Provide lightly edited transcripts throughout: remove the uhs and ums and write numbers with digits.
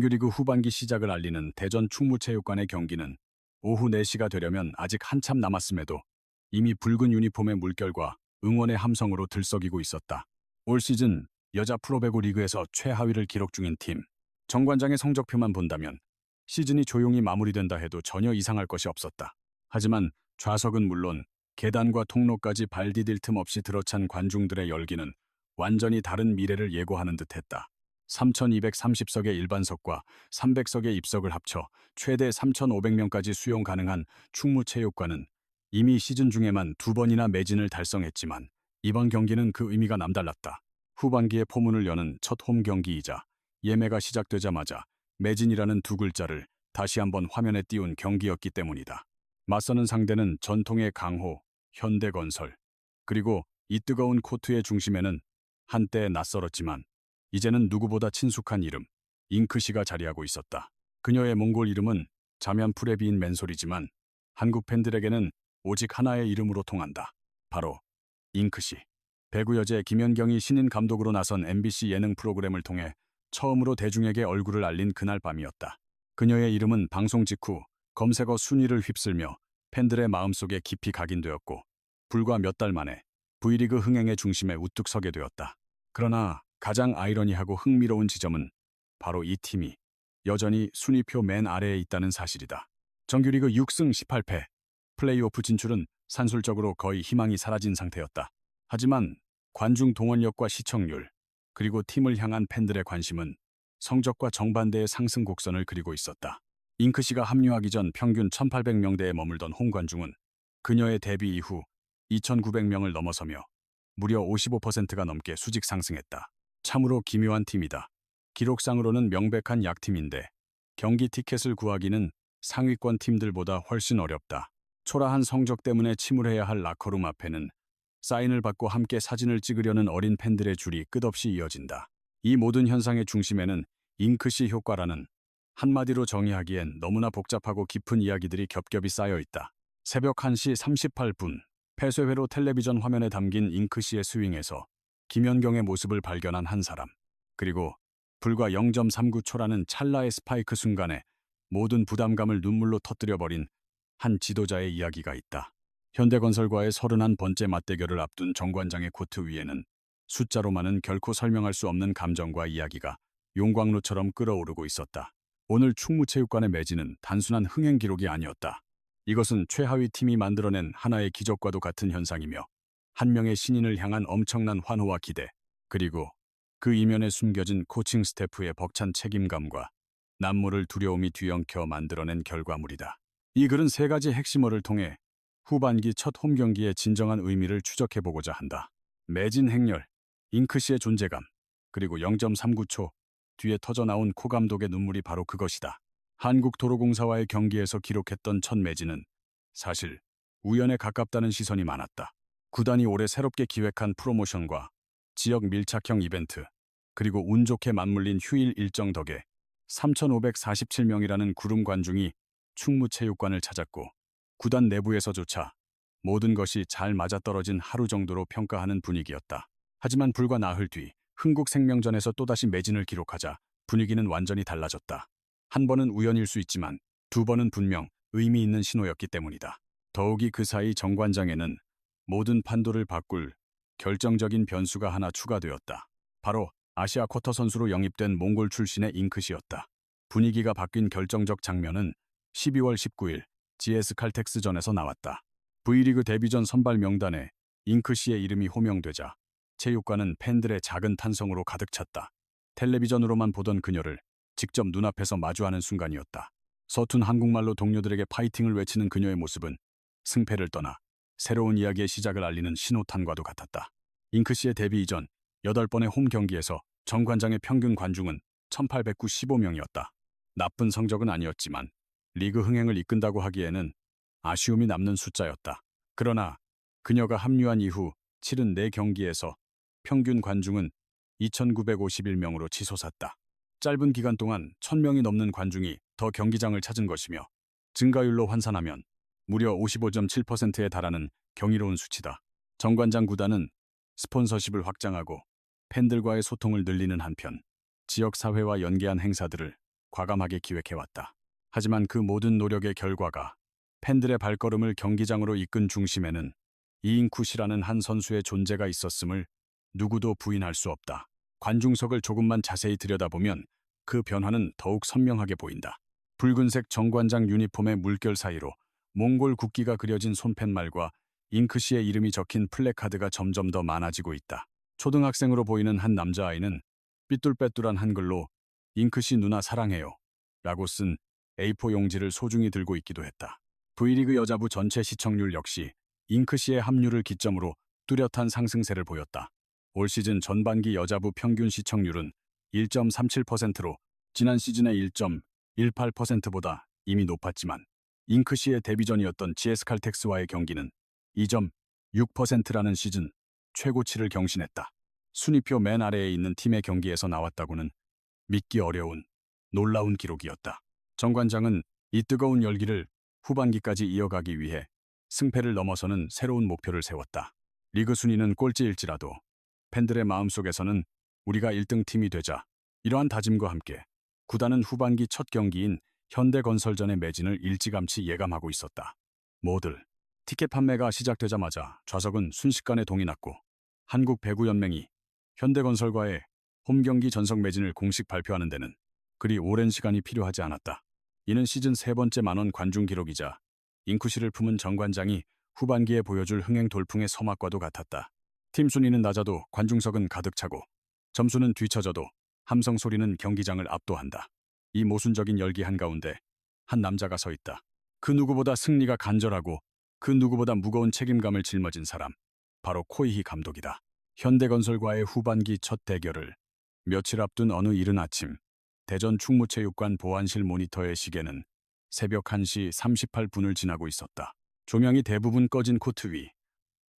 정규리그 후반기 시작을 알리는 대전 충무체육관의 경기는 오후 4시가 되려면 아직 한참 남았음에도 이미 붉은 유니폼의 물결과 응원의 함성으로 들썩이고 있었다. 올 시즌 여자 프로배구 리그에서 최하위를 기록 중인 팀. 정관장의 성적표만 본다면 시즌이 조용히 마무리된다 해도 전혀 이상할 것이 없었다. 하지만 좌석은 물론 계단과 통로까지 발 디딜 틈 없이 들어찬 관중들의 열기는 완전히 다른 미래를 예고하는 듯했다. 3,230석의 일반석과 300석의 입석을 합쳐 최대 3,500명까지 수용 가능한 충무체육관은 이미 시즌 중에만 2번이나 매진을 달성했지만 이번 경기는 그 의미가 남달랐다. 후반기에 포문을 여는 첫 홈 경기이자 예매가 시작되자마자 매진이라는 두 글자를 다시 한번 화면에 띄운 경기였기 때문이다. 맞서는 상대는 전통의 강호, 현대건설, 그리고 이 뜨거운 코트의 중심에는 한때 낯설었지만 이제는 누구보다 친숙한 이름, 잉크씨가 자리하고 있었다. 그녀의 몽골 이름은 자면풀에 비인 맨소리지만 한국 팬들에게는 오직 하나의 이름으로 통한다. 바로 잉크씨. 배구 여제 김연경이 신인 감독으로 나선 MBC 예능 프로그램을 통해 처음으로 대중에게 얼굴을 알린 그날 밤이었다. 그녀의 이름은 방송 직후 검색어 순위를 휩쓸며 팬들의 마음속에 깊이 각인되었고 불과 몇 달 만에 V리그 흥행의 중심에 우뚝 서게 되었다. 그러나 가장 아이러니하고 흥미로운 지점은 바로 이 팀이 여전히 순위표 맨 아래에 있다는 사실이다. 정규리그 6승 18패, 플레이오프 진출은 산술적으로 거의 희망이 사라진 상태였다. 하지만 관중 동원력과 시청률, 그리고 팀을 향한 팬들의 관심은 성적과 정반대의 상승 곡선을 그리고 있었다. 잉크씨가 합류하기 전 평균 1,800명대에 머물던 홈 관중은 그녀의 데뷔 이후 2,900명을 넘어서며 무려 55%가 넘게 수직 상승했다. 참으로 기묘한 팀이다. 기록상으로는 명백한 약팀인데 경기 티켓을 구하기는 상위권 팀들보다 훨씬 어렵다. 초라한 성적 때문에 침울해야 할 라커룸 앞에는 사인을 받고 함께 사진을 찍으려는 어린 팬들의 줄이 끝없이 이어진다. 이 모든 현상의 중심에는 잉크씨 효과라는, 한마디로 정의하기엔 너무나 복잡하고 깊은 이야기들이 겹겹이 쌓여 있다. 새벽 1시 38분, 폐쇄회로 텔레비전 화면에 담긴 잉크씨의 스윙에서 김연경의 모습을 발견한 한 사람, 그리고 불과 0.39초라는 찰나의 스파이크 순간에 모든 부담감을 눈물로 터뜨려버린 한 지도자의 이야기가 있다. 현대건설과의 31번째 맞대결을 앞둔 정관장의 코트 위에는 숫자로만은 결코 설명할 수 없는 감정과 이야기가 용광로처럼 끓어오르고 있었다. 오늘 충무체육관의 매진은 단순한 흥행 기록이 아니었다. 이것은 최하위 팀이 만들어낸 하나의 기적과도 같은 현상이며 한 명의 신인을 향한 엄청난 환호와 기대, 그리고 그 이면에 숨겨진 코칭 스태프의 벅찬 책임감과 남모를 두려움이 뒤엉켜 만들어낸 결과물이다. 이 글은 3가지 핵심어를 통해 후반기 첫 홈 경기의 진정한 의미를 추적해보고자 한다. 매진 행렬, 잉크씨의 존재감, 그리고 0.39초 뒤에 터져나온 코 감독의 눈물이 바로 그것이다. 한국도로공사와의 경기에서 기록했던 첫 매진은 사실 우연에 가깝다는 시선이 많았다. 구단이 올해 새롭게 기획한 프로모션과 지역 밀착형 이벤트, 그리고 운 좋게 맞물린 휴일 일정 덕에 3,547명이라는 구름 관중이 충무체육관을 찾았고 구단 내부에서조차 모든 것이 잘 맞아떨어진 하루 정도로 평가하는 분위기였다. 하지만 불과 나흘 뒤 흥국생명전에서 또다시 매진을 기록하자 분위기는 완전히 달라졌다. 한 번은 우연일 수 있지만 2번은 분명 의미 있는 신호였기 때문이다. 더욱이 그 사이 정관장에는 모든 판도를 바꿀 결정적인 변수가 하나 추가되었다. 바로 아시아 쿼터 선수로 영입된 몽골 출신의 잉크씨였다. 분위기가 바뀐 결정적 장면은 12월 19일 GS 칼텍스전에서 나왔다. V리그 데뷔전 선발 명단에 잉크씨의 이름이 호명되자 체육관은 팬들의 작은 탄성으로 가득 찼다. 텔레비전으로만 보던 그녀를 직접 눈앞에서 마주하는 순간이었다. 서툰 한국말로 동료들에게 파이팅을 외치는 그녀의 모습은 승패를 떠나 새로운 이야기의 시작을 알리는 신호탄과도 같았다. 잉크씨의 데뷔 이전 8번의 홈 경기에서 정관장의 평균 관중은 1,895명이었다. 나쁜 성적은 아니었지만 리그 흥행을 이끈다고 하기에는 아쉬움이 남는 숫자였다. 그러나 그녀가 합류한 이후 치른 4경기에서 평균 관중은 2,951명으로 치솟았다. 짧은 기간 동안 1,000명이 넘는 관중이 더 경기장을 찾은 것이며 증가율로 환산하면 무려 55.7%에 달하는 경이로운 수치다. 정관장 구단은 스폰서십을 확장하고 팬들과의 소통을 늘리는 한편 지역사회와 연계한 행사들을 과감하게 기획해왔다. 하지만 그 모든 노력의 결과가 팬들의 발걸음을 경기장으로 이끈 중심에는 이잉쿠시라는 한 선수의 존재가 있었음을 누구도 부인할 수 없다. 관중석을 조금만 자세히 들여다보면 그 변화는 더욱 선명하게 보인다. 붉은색 정관장 유니폼의 물결 사이로 몽골 국기가 그려진 손팻말과 잉크시의 이름이 적힌 플래카드가 점점 더 많아지고 있다. 초등학생으로 보이는 한 남자아이는 삐뚤빼뚤한 한글로 잉크시 누나 사랑해요 라고 쓴 A4 용지를 소중히 들고 있기도 했다. V리그 여자부 전체 시청률 역시 잉크시의 합류를 기점으로 뚜렷한 상승세를 보였다. 올 시즌 전반기 여자부 평균 시청률은 1.37%로 지난 시즌의 1.18%보다 이미 높았지만 잉크시의 데뷔전이었던 GS칼텍스와의 경기는 2.6%라는 시즌 최고치를 경신했다. 순위표 맨 아래에 있는 팀의 경기에서 나왔다고는 믿기 어려운 놀라운 기록이었다. 정관장은 이 뜨거운 열기를 후반기까지 이어가기 위해 승패를 넘어서는 새로운 목표를 세웠다. 리그 순위는 꼴찌일지라도 팬들의 마음속에서는 우리가 1등 팀이 되자, 이러한 다짐과 함께 구단은 후반기 첫 경기인 현대건설전의 매진을 일찌감치 예감하고 있었다. 모들 티켓 판매가 시작되자마자 좌석은 순식간에 동이 났고 한국배구연맹이 현대건설과의 홈경기 전석 매진을 공식 발표하는 데는 그리 오랜 시간이 필요하지 않았다. 이는 시즌 세 번째 만원 관중 기록이자 잉쿠시를 품은 정관장이 후반기에 보여줄 흥행 돌풍의 서막과도 같았다. 팀 순위는 낮아도 관중석은 가득 차고 점수는 뒤처져도 함성 소리는 경기장을 압도한다. 이 모순적인 열기 한가운데 한 남자가 서 있다. 그 누구보다 승리가 간절하고 그 누구보다 무거운 책임감을 짊어진 사람, 바로 코이히 감독이다. 현대건설과의 후반기 첫 대결을 며칠 앞둔 어느 이른 아침, 대전 충무체육관 보안실 모니터의 시계는 새벽 1시 38분을 지나고 있었다. 조명이 대부분 꺼진 코트 위,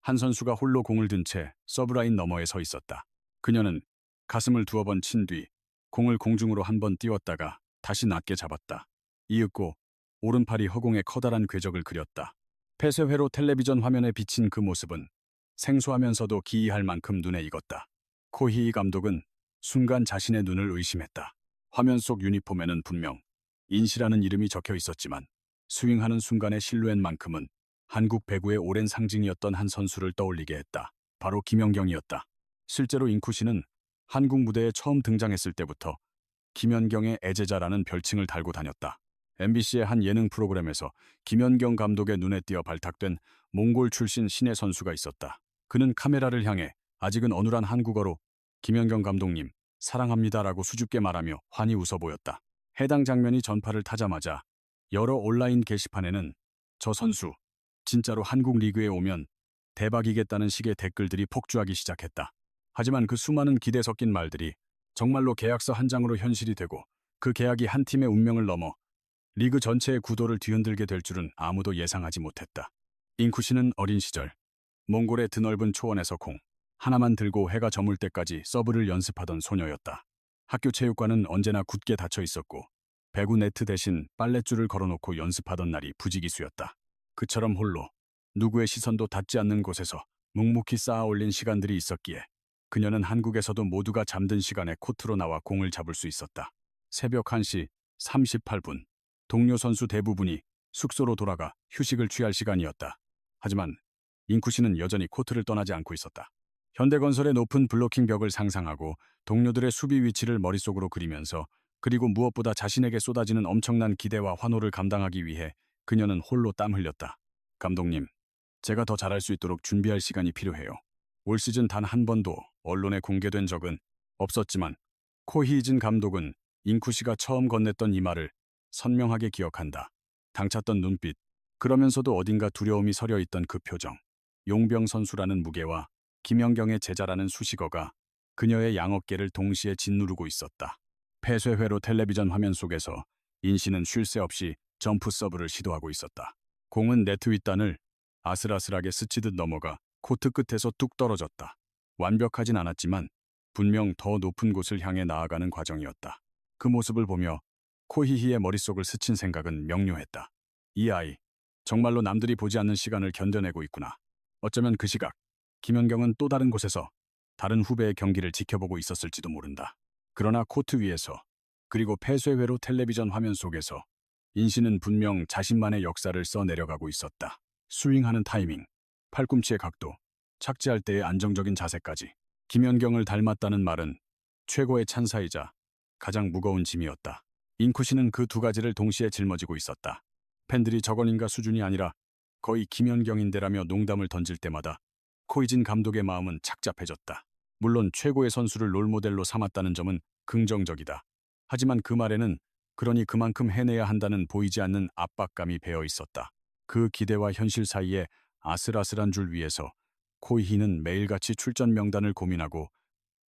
한 선수가 홀로 공을 든 채 서브라인 너머에 서 있었다. 그녀는 가슴을 두어 번 친 뒤 공을 공중으로 한 번 띄웠다가 다시 낮게 잡았다. 이윽고 오른팔이 허공에 커다란 궤적을 그렸다. 폐쇄회로 텔레비전 화면에 비친 그 모습은 생소하면서도 기이할 만큼 눈에 익었다. 코히이 감독은 순간 자신의 눈을 의심했다. 화면 속 유니폼에는 분명 인시라는 이름이 적혀 있었지만 스윙하는 순간의 실루엣만큼은 한국 배구의 오랜 상징이었던 한 선수를 떠올리게 했다. 바로 김연경이었다. 실제로 잉쿠시는 한국 무대에 처음 등장했을 때부터 김연경의 애제자라는 별칭을 달고 다녔다. MBC의 한 예능 프로그램에서 김연경 감독의 눈에 띄어 발탁된 몽골 출신 신예 선수가 있었다. 그는 카메라를 향해 아직은 어눌한 한국어로 김연경 감독님 사랑합니다라고 수줍게 말하며 환히 웃어 보였다. 해당 장면이 전파를 타자마자 여러 온라인 게시판에는 저 선수 진짜로 한국 리그에 오면 대박이겠다는 식의 댓글들이 폭주하기 시작했다. 하지만 그 수많은 기대 섞인 말들이 정말로 계약서 한 장으로 현실이 되고 그 계약이 한 팀의 운명을 넘어 리그 전체의 구도를 뒤흔들게 될 줄은 아무도 예상하지 못했다. 잉쿠시는 어린 시절 몽골의 드넓은 초원에서 공 하나만 들고 해가 저물 때까지 서브를 연습하던 소녀였다. 학교 체육관은 언제나 굳게 닫혀 있었고 배구 네트 대신 빨랫줄을 걸어놓고 연습하던 날이 부지기수였다. 그처럼 홀로 누구의 시선도 닿지 않는 곳에서 묵묵히 쌓아 올린 시간들이 있었기에 그녀는 한국에서도 모두가 잠든 시간에 코트로 나와 공을 잡을 수 있었다. 새벽 1시 38분, 동료 선수 대부분이 숙소로 돌아가 휴식을 취할 시간이었다. 하지만 잉쿠시는 여전히 코트를 떠나지 않고 있었다. 현대건설의 높은 블로킹 벽을 상상하고 동료들의 수비 위치를 머릿속으로 그리면서 그리고 무엇보다 자신에게 쏟아지는 엄청난 기대와 환호를 감당하기 위해 그녀는 홀로 땀 흘렸다. 감독님, 제가 더 잘할 수 있도록 준비할 시간이 필요해요. 올 시즌 단 한 번도 언론에 공개된 적은 없었지만 코히이진 감독은 잉쿠시가 처음 건넸던 이 말을 선명하게 기억한다. 당찼던 눈빛, 그러면서도 어딘가 두려움이 서려 있던 그 표정. 용병 선수라는 무게와 김연경의 제자라는 수식어가 그녀의 양어깨를 동시에 짓누르고 있었다. 폐쇄회로 텔레비전 화면 속에서 인시는 쉴 새 없이 점프 서브를 시도하고 있었다. 공은 네트 윗단을 아슬아슬하게 스치듯 넘어가 코트 끝에서 뚝 떨어졌다. 완벽하진 않았지만 분명 더 높은 곳을 향해 나아가는 과정이었다. 그 모습을 보며 코히히의 머릿속을 스친 생각은 명료했다. 이 아이, 정말로 남들이 보지 않는 시간을 견뎌내고 있구나. 어쩌면 그 시각, 김연경은 또 다른 곳에서 다른 후배의 경기를 지켜보고 있었을지도 모른다. 그러나 코트 위에서 그리고 폐쇄회로 텔레비전 화면 속에서 인신은 분명 자신만의 역사를 써내려가고 있었다. 스윙하는 타이밍, 팔꿈치의 각도, 착지할 때의 안정적인 자세까지. 김연경을 닮았다는 말은 최고의 찬사이자 가장 무거운 짐이었다. 인쿠시는 그 두 가지를 동시에 짊어지고 있었다. 팬들이 저걸링가 수준이 아니라 거의 김연경인데라며 농담을 던질 때마다 코이진 감독의 마음은 착잡해졌다. 물론 최고의 선수를 롤모델로 삼았다는 점은 긍정적이다. 하지만 그 말에는 그러니 그만큼 해내야 한다는 보이지 않는 압박감이 배어 있었다. 그 기대와 현실 사이에 아슬아슬한 줄 위에서 코이히는 매일같이 출전 명단을 고민하고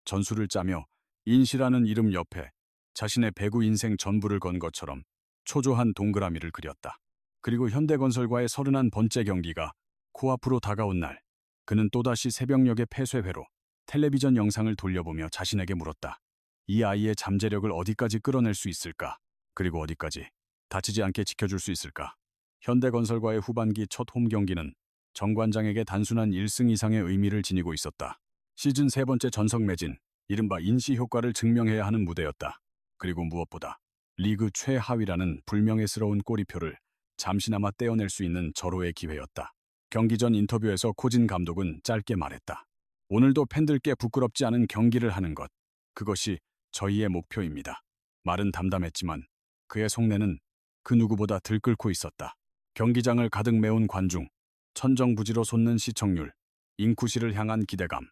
전술을 짜며 인시라는 이름 옆에 자신의 배구 인생 전부를 건 것처럼 초조한 동그라미를 그렸다. 그리고 현대건설과의 31번째 경기가 코앞으로 다가온 날, 그는 또다시 새벽녘의 폐쇄회로 텔레비전 영상을 돌려보며 자신에게 물었다. 이 아이의 잠재력을 어디까지 끌어낼 수 있을까? 그리고 어디까지 다치지 않게 지켜줄 수 있을까? 현대건설과의 후반기 첫 홈 경기는 정관장에게 단순한 1승 이상의 의미를 지니고 있었다. 시즌 세 번째 전석 매진, 이른바 인시 효과를 증명해야 하는 무대였다. 그리고 무엇보다 리그 최하위라는 불명예스러운 꼬리표를 잠시나마 떼어낼 수 있는 절호의 기회였다. 경기 전 인터뷰에서 코진 감독은 짧게 말했다. 오늘도 팬들께 부끄럽지 않은 경기를 하는 것, 그것이 저희의 목표입니다. 말은 담담했지만 그의 속내는 그 누구보다 들끓고 있었다. 경기장을 가득 메운 관중, 천정부지로 솟는 시청률, 인쿠시를 향한 기대감,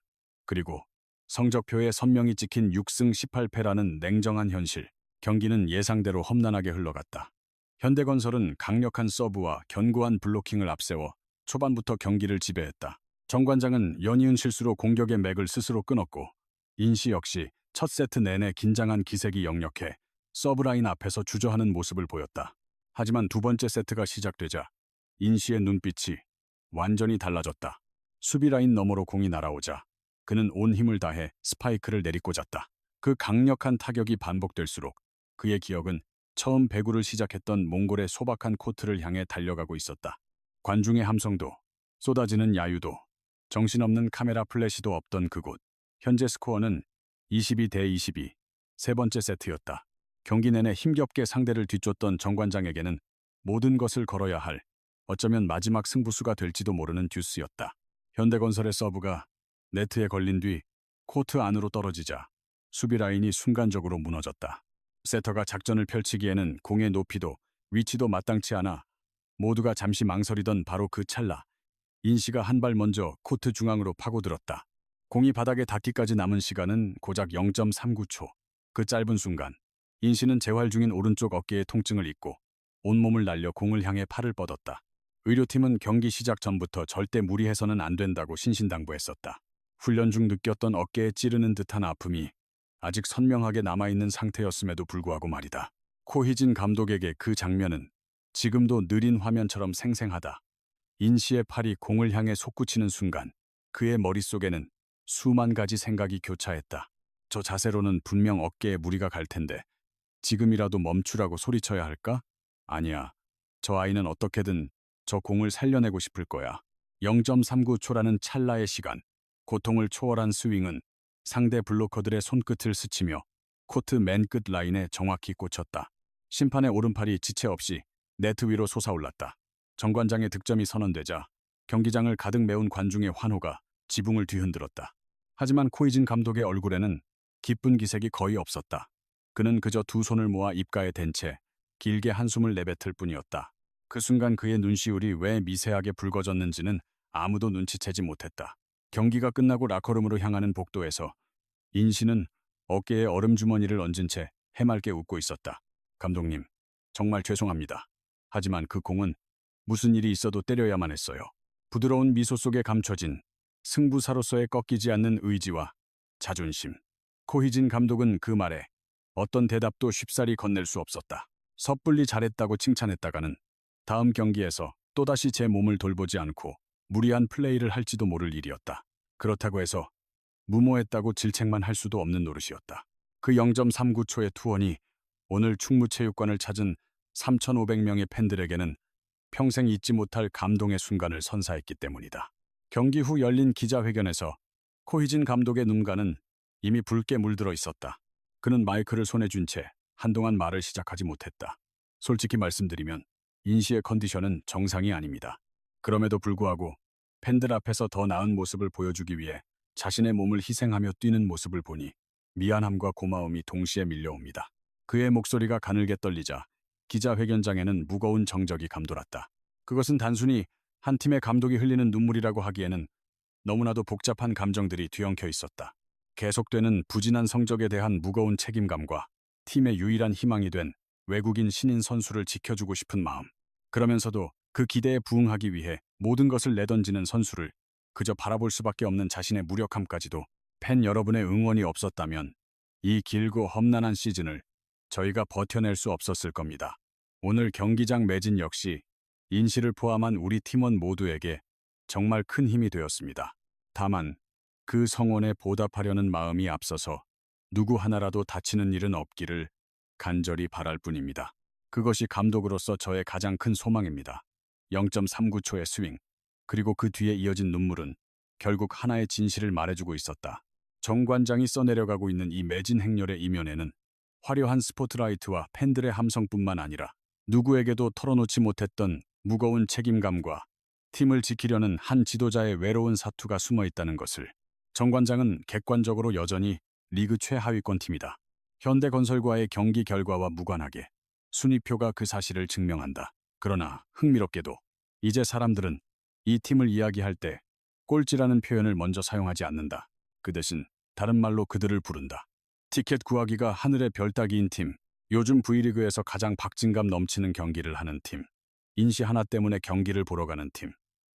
그리고 성적표에 선명히 찍힌 6승 18패라는 냉정한 현실. 경기는 예상대로 험난하게 흘러갔다. 현대건설은 강력한 서브와 견고한 블로킹을 앞세워 초반부터 경기를 지배했다. 정관장은 연이은 실수로 공격의 맥을 스스로 끊었고 인시 역시 첫 세트 내내 긴장한 기색이 역력해 서브라인 앞에서 주저하는 모습을 보였다. 하지만 두 번째 세트가 시작되자 인시의 눈빛이 완전히 달라졌다. 수비라인 너머로 공이 날아오자 그는 온 힘을 다해 스파이크를 내리꽂았다. 그 강력한 타격이 반복될수록 그의 기억은 처음 배구를 시작했던 몽골의 소박한 코트를 향해 달려가고 있었다. 관중의 함성도, 쏟아지는 야유도, 정신없는 카메라 플래시도 없던 그곳. 현재 스코어는 22대 22, 세 번째 세트였다. 경기 내내 힘겹게 상대를 뒤쫓던 정관장에게는 모든 것을 걸어야 할, 어쩌면 마지막 승부수가 될지도 모르는 듀스였다. 현대건설의 서브가 네트에 걸린 뒤 코트 안으로 떨어지자 수비 라인이 순간적으로 무너졌다. 세터가 작전을 펼치기에는 공의 높이도 위치도 마땅치 않아 모두가 잠시 망설이던 바로 그 찰나, 인시가 한 발 먼저 코트 중앙으로 파고들었다. 공이 바닥에 닿기까지 남은 시간은 고작 0.39초. 그 짧은 순간, 인시는 재활 중인 오른쪽 어깨에 통증을 잊고 온몸을 날려 공을 향해 팔을 뻗었다. 의료팀은 경기 시작 전부터 절대 무리해서는 안 된다고 신신당부했었다. 훈련 중 느꼈던 어깨에 찌르는 듯한 아픔이 아직 선명하게 남아있는 상태였음에도 불구하고 말이다. 코희진 감독에게 그 장면은 지금도 느린 화면처럼 생생하다. 인시의 팔이 공을 향해 솟구치는 순간 그의 머릿속에는 수만 가지 생각이 교차했다. 저 자세로는 분명 어깨에 무리가 갈 텐데 지금이라도 멈추라고 소리쳐야 할까? 아니야. 저 아이는 어떻게든 저 공을 살려내고 싶을 거야. 0.39초라는 찰나의 시간. 고통을 초월한 스윙은 상대 블로커들의 손끝을 스치며 코트 맨 끝 라인에 정확히 꽂혔다. 심판의 오른팔이 지체 없이 네트 위로 솟아올랐다. 정관장의 득점이 선언되자 경기장을 가득 메운 관중의 환호가 지붕을 뒤흔들었다. 하지만 코이진 감독의 얼굴에는 기쁜 기색이 거의 없었다. 그는 그저 두 손을 모아 입가에 댄 채 길게 한숨을 내뱉을 뿐이었다. 그 순간 그의 눈시울이 왜 미세하게 붉어졌는지는 아무도 눈치채지 못했다. 경기가 끝나고 라커룸으로 향하는 복도에서 인시는 어깨에 얼음주머니를 얹은 채 해맑게 웃고 있었다. 감독님, 정말 죄송합니다. 하지만 그 공은 무슨 일이 있어도 때려야만 했어요. 부드러운 미소 속에 감춰진 승부사로서의 꺾이지 않는 의지와 자존심. 코희진 감독은 그 말에 어떤 대답도 쉽사리 건넬 수 없었다. 섣불리 잘했다고 칭찬했다가는 다음 경기에서 또다시 제 몸을 돌보지 않고 무리한 플레이를 할지도 모를 일이었다. 그렇다고 해서 무모했다고 질책만 할 수도 없는 노릇이었다. 그 0.39초의 투혼이 오늘 충무체육관을 찾은 3,500명의 팬들에게는 평생 잊지 못할 감동의 순간을 선사했기 때문이다. 경기 후 열린 기자회견에서 코희진 감독의 눈가는 이미 붉게 물들어 있었다. 그는 마이크를 손에 쥔 채 한동안 말을 시작하지 못했다. 솔직히 말씀드리면 인시의 컨디션은 정상이 아닙니다. 그럼에도 불구하고 팬들 앞에서 더 나은 모습을 보여주기 위해 자신의 몸을 희생하며 뛰는 모습을 보니 미안함과 고마움이 동시에 밀려옵니다. 그의 목소리가 가늘게 떨리자 기자회견장에는 무거운 정적이 감돌았다. 그것은 단순히 한 팀의 감독이 흘리는 눈물이라고 하기에는 너무나도 복잡한 감정들이 뒤엉켜 있었다. 계속되는 부진한 성적에 대한 무거운 책임감과 팀의 유일한 희망이 된 외국인 신인 선수를 지켜주고 싶은 마음. 그러면서도 그 기대에 부응하기 위해 모든 것을 내던지는 선수를 그저 바라볼 수밖에 없는 자신의 무력함까지도. 팬 여러분의 응원이 없었다면 이 길고 험난한 시즌을 저희가 버텨낼 수 없었을 겁니다. 오늘 경기장 매진 역시 인시를 포함한 우리 팀원 모두에게 정말 큰 힘이 되었습니다. 다만 그 성원에 보답하려는 마음이 앞서서 누구 하나라도 다치는 일은 없기를 간절히 바랄 뿐입니다. 그것이 감독으로서 저의 가장 큰 소망입니다. 0.39초의 스윙, 그리고 그 뒤에 이어진 눈물은 결국 하나의 진실을 말해주고 있었다. 정관장이 써내려가고 있는 이 매진 행렬의 이면에는 화려한 스포트라이트와 팬들의 함성뿐만 아니라 누구에게도 털어놓지 못했던 무거운 책임감과 팀을 지키려는 한 지도자의 외로운 사투가 숨어 있다는 것을. 정관장은 객관적으로 여전히 리그 최하위권 팀이다. 현대건설과의 경기 결과와 무관하게 순위표가 그 사실을 증명한다. 그러나 흥미롭게도 이제 사람들은 이 팀을 이야기할 때 꼴찌라는 표현을 먼저 사용하지 않는다. 그 대신 다른 말로 그들을 부른다. 티켓 구하기가 하늘의 별 따기인 팀, 요즘 V리그에서 가장 박진감 넘치는 경기를 하는 팀, 인시 하나 때문에 경기를 보러 가는 팀.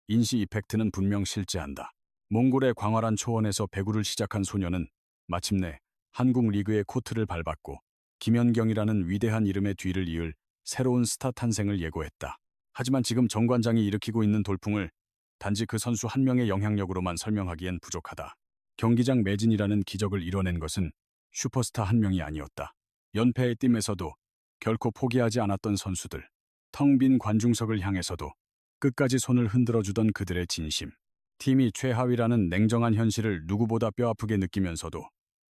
인시 이펙트는 분명 실제한다. 몽골의 광활한 초원에서 배구를 시작한 소녀는 마침내 한국 리그의 코트를 밟았고 김연경이라는 위대한 이름의 뒤를 이을 새로운 스타 탄생을 예고했다. 하지만 지금 정관장이 일으키고 있는 돌풍을 단지 그 선수 한 명의 영향력으로만 설명하기엔 부족하다. 경기장 매진이라는 기적을 이뤄낸 것은 슈퍼스타 한 명이 아니었다. 연패의 팀에서도 결코 포기하지 않았던 선수들, 텅 빈 관중석을 향해서도 끝까지 손을 흔들어주던 그들의 진심. 팀이 최하위라는 냉정한 현실을 누구보다 뼈아프게 느끼면서도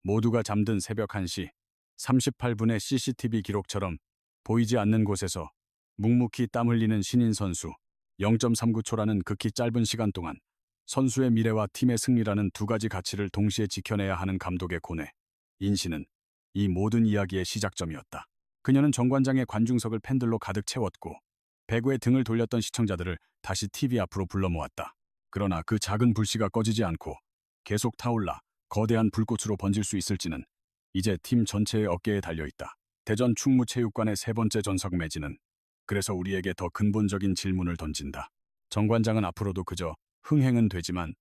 모두가 잠든 새벽 1시 38분의 CCTV 기록처럼 보이지 않는 곳에서 묵묵히 땀 흘리는 신인 선수. 0.39초라는 극히 짧은 시간 동안 선수의 미래와 팀의 승리라는 두 가지 가치를 동시에 지켜내야 하는 감독의 고뇌. 인시는 이 모든 이야기의 시작점이었다. 그녀는 정관장의 관중석을 팬들로 가득 채웠고 배구에 등을 돌렸던 시청자들을 다시 TV 앞으로 불러 모았다. 그러나 그 작은 불씨가 꺼지지 않고 계속 타올라 거대한 불꽃으로 번질 수 있을지는 이제 팀 전체의 어깨에 달려있다. 대전 충무체육관의 세 번째 전석 매진은 그래서 우리에게 더 근본적인 질문을 던진다. 정관장은 앞으로도 그저 흥행은 되지만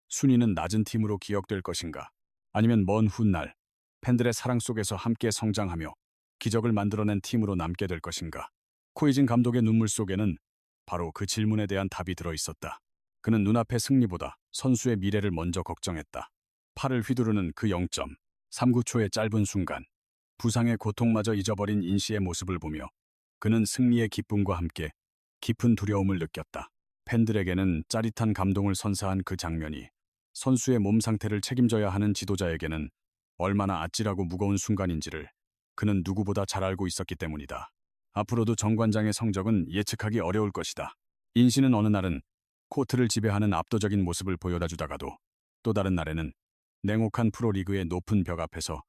순위는 낮은 팀으로 기억될 것인가? 아니면 먼 훗날 팬들의 사랑 속에서 함께 성장하며 기적을 만들어낸 팀으로 남게 될 것인가? 코이진 감독의 눈물 속에는 바로 그 질문에 대한 답이 들어있었다. 그는 눈앞의 승리보다 선수의 미래를 먼저 걱정했다. 팔을 휘두르는 그 0.39초의 짧은 순간, 부상의 고통마저 잊어버린 인시의 모습을 보며 그는 승리의 기쁨과 함께 깊은 두려움을 느꼈다. 팬들에게는 짜릿한 감동을 선사한 그 장면이 선수의 몸 상태를 책임져야 하는 지도자에게는 얼마나 아찔하고 무거운 순간인지를 그는 누구보다 잘 알고 있었기 때문이다. 앞으로도 정관장의 성적은 예측하기 어려울 것이다. 인시는 어느 날은 코트를 지배하는 압도적인 모습을 보여다 주다가도 또 다른 날에는 냉혹한 프로리그의 높은 벽 앞에서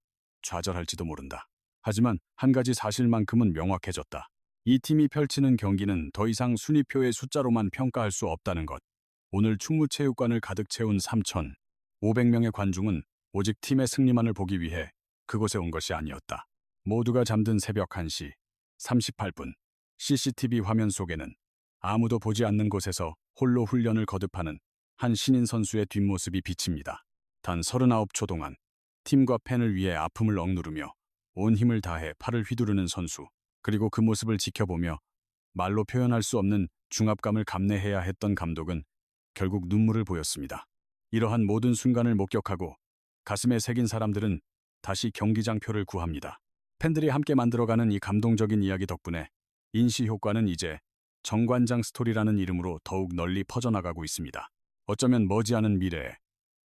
좌절할지도 모른다. 하지만 한 가지 사실만큼은 명확해졌다. 이 팀이 펼치는 경기는 더 이상 순위표의 숫자로만 평가할 수 없다는 것. 오늘 충무체육관을 가득 채운 3,500명의 관중은 오직 팀의 승리만을 보기 위해 그곳에 온 것이 아니었다. 모두가 잠든 새벽 1시 38분 CCTV 화면 속에는 아무도 보지 않는 곳에서 홀로 훈련을 거듭하는 한 신인 선수의 뒷모습이 비칩니다. 단 39초 동안 팀과 팬을 위해 아픔을 억누르며 온 힘을 다해 팔을 휘두르는 선수. 그리고 그 모습을 지켜보며 말로 표현할 수 없는 중압감을 감내해야 했던 감독은 결국 눈물을 보였습니다. 이러한 모든 순간을 목격하고 가슴에 새긴 사람들은 다시 경기장 표를 구합니다. 팬들이 함께 만들어가는 이 감동적인 이야기 덕분에 인시 효과는 이제 정관장 스토리라는 이름으로 더욱 널리 퍼져나가고 있습니다. 어쩌면 머지않은 미래에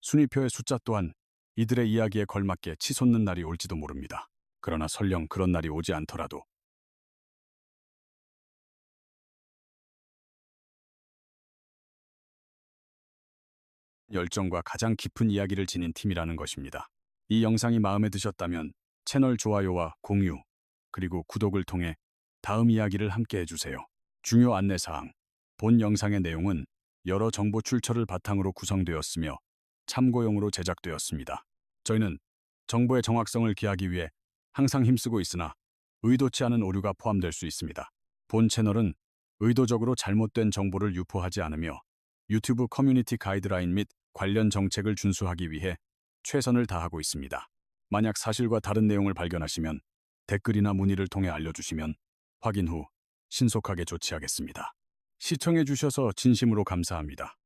순위표의 숫자 또한 이들의 이야기에 걸맞게 치솟는 날이 올지도 모릅니다. 그러나 설령 그런 날이 오지 않더라도 열정과 가장 깊은 이야기를 지닌 팀이라는 것입니다. 이 영상이 마음에 드셨다면 채널 좋아요와 공유, 그리고 구독을 통해 다음 이야기를 함께 해주세요. 중요 안내사항. 본 영상의 내용은 여러 정보 출처를 바탕으로 구성되었으며 참고용으로 제작되었습니다. 저희는 정보의 정확성을 기하기 위해 항상 힘쓰고 있으나 의도치 않은 오류가 포함될 수 있습니다. 본 채널은 의도적으로 잘못된 정보를 유포하지 않으며 유튜브 커뮤니티 가이드라인 및 관련 정책을 준수하기 위해 최선을 다하고 있습니다. 만약 사실과 다른 내용을 발견하시면 댓글이나 문의를 통해 알려주시면 확인 후 신속하게 조치하겠습니다. 시청해 주셔서 진심으로 감사합니다.